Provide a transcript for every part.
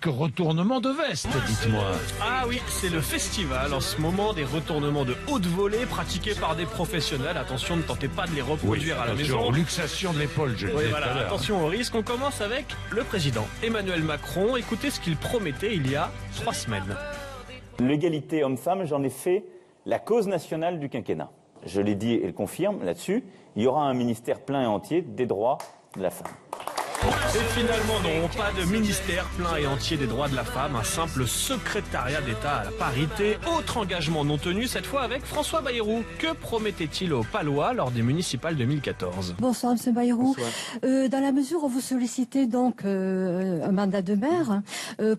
retournement de veste, dites-moi. Ah oui, c'est le festival en ce moment des retournements de haute volée pratiqués par des professionnels. Attention, ne tentez pas de les reproduire à la maison. Luxation de l'épaule, je le Oui, disais voilà, tout à l'heure. attention au risque. On commence avec le président Emmanuel Macron. Écoutez ce qu'il promettait il y a 3 semaines. L'égalité homme-femme, j'en ai fait la cause nationale du quinquennat. Je l'ai dit et le confirme là-dessus, il y aura un ministère plein et entier des droits de la femme. Et finalement, non, pas de ministère plein et entier des droits de la femme, un simple secrétariat d'État à la parité. Autre engagement non tenu, cette fois avec François Bayrou. Que promettait-il aux Palois lors des municipales 2014 ? Bonsoir, M. Bayrou. Dans la mesure où vous sollicitez donc un mandat de maire,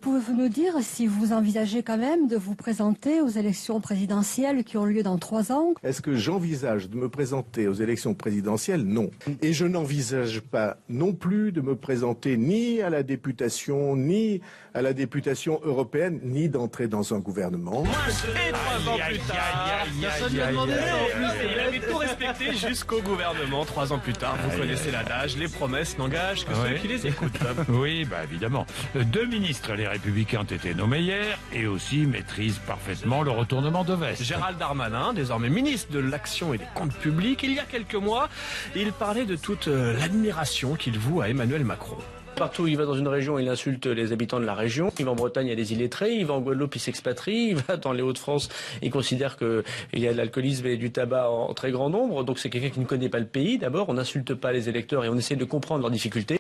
pouvez-vous nous dire si vous envisagez quand même de vous présenter aux élections présidentielles qui ont lieu dans 3 ans ? Est-ce que j'envisage de me présenter aux élections présidentielles ? Non. Et je n'envisage pas non plus de me présenter ni à la députation, ni à la députation européenne, ni d'entrer dans un gouvernement. Et 3 ans plus tard, personne ne l'a demandé ça en plus. Il avait tout respecté jusqu'au gouvernement. 3 ans plus tard, vous connaissez l'adage, les promesses n'engagent que ceux qui les écoutent. Oui, bah évidemment. 2 ministres, les Républicains, ont été nommés hier et aussi maîtrisent parfaitement le retournement de veste. Gérald Darmanin, désormais ministre de l'Action et des Comptes Publics, il y a quelques mois, il parlait de toute l'admiration qu'il voue à Emmanuel Macron. Partout où il va dans une région, il insulte les habitants de la région. Il va en Bretagne, il y a des illettrés. Il va en Guadeloupe, il s'expatrie. Il va dans les Hauts-de-France, il considère qu'il y a de l'alcoolisme et du tabac en très grand nombre. Donc c'est quelqu'un qui ne connaît pas le pays. D'abord, on n'insulte pas les électeurs et on essaie de comprendre leurs difficultés.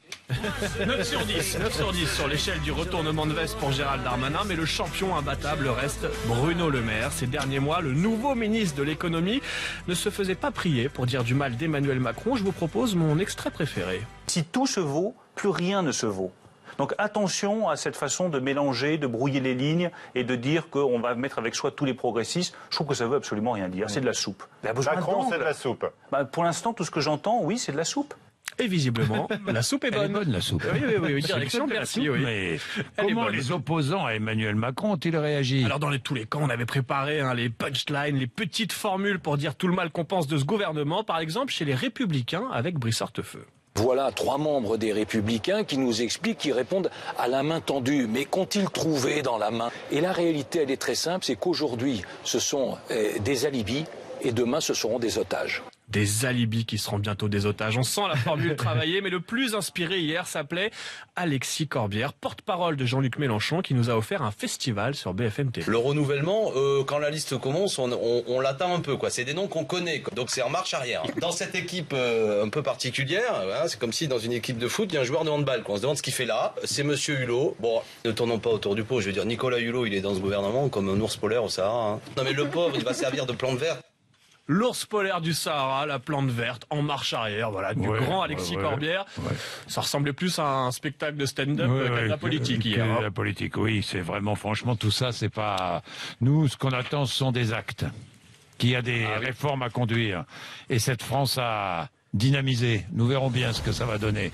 9 sur 10 sur l'échelle du retournement de veste pour Gérald Darmanin, mais le champion imbattable reste Bruno Le Maire. Ces derniers mois, le nouveau ministre de l'économie ne se faisait pas prier pour dire du mal d'Emmanuel Macron. Je vous propose mon extrait préféré. Si tout se vaut, plus rien ne se vaut. Donc attention à cette façon de mélanger, de brouiller les lignes et de dire qu'on va mettre avec soi tous les progressistes. Je trouve que ça veut absolument rien dire. C'est de la soupe. Macron, c'est de la soupe. Pour l'instant, tout ce que j'entends, oui, c'est de la soupe. Et visiblement, la soupe est bonne. Elle est bonne, la soupe. Oui, direction, merci. Oui. Mais Elle est comment bonne. les opposants à Emmanuel Macron ont-ils réagi? Alors dans tous les camps, on avait préparé les punchlines, les petites formules pour dire tout le mal qu'on pense de ce gouvernement. Par exemple, chez les Républicains avec Brice Hortefeux. Voilà 3 membres des Républicains qui nous expliquent, qui répondent à la main tendue. Mais qu'ont-ils trouvé dans la main? Et la réalité, elle est très simple, c'est qu'aujourd'hui, ce sont des alibis et demain, ce seront des otages. Des alibis qui seront bientôt des otages. On sent la formule travaillée, mais le plus inspiré hier s'appelait Alexis Corbière, porte-parole de Jean-Luc Mélenchon, qui nous a offert un festival sur BFM TV. Le renouvellement, quand la liste commence, on l'attend un peu, quoi. C'est des noms qu'on connaît, quoi. Donc c'est en marche arrière. Dans cette équipe un peu particulière, hein, c'est comme si dans une équipe de foot, il y a un joueur de handball, quoi. On se demande ce qu'il fait là. C'est Monsieur Hulot. Bon, ne tournons pas autour du pot. Je veux dire, Nicolas Hulot, il est dans ce gouvernement comme un ours polaire au Sahara. Hein. Non mais le pauvre, il va servir de plante verte. L'ours polaire du Sahara, la plante verte, en marche arrière, voilà, du grand Alexis Corbière. Ouais. Ça ressemblait plus à un spectacle de stand-up qu'à de la politique hier. La politique, oui, c'est vraiment, franchement, tout ça, c'est pas... Nous, ce qu'on attend, ce sont des actes. Qu'il y a des réformes à conduire. Et cette France a dynamisé. Nous verrons bien ce que ça va donner.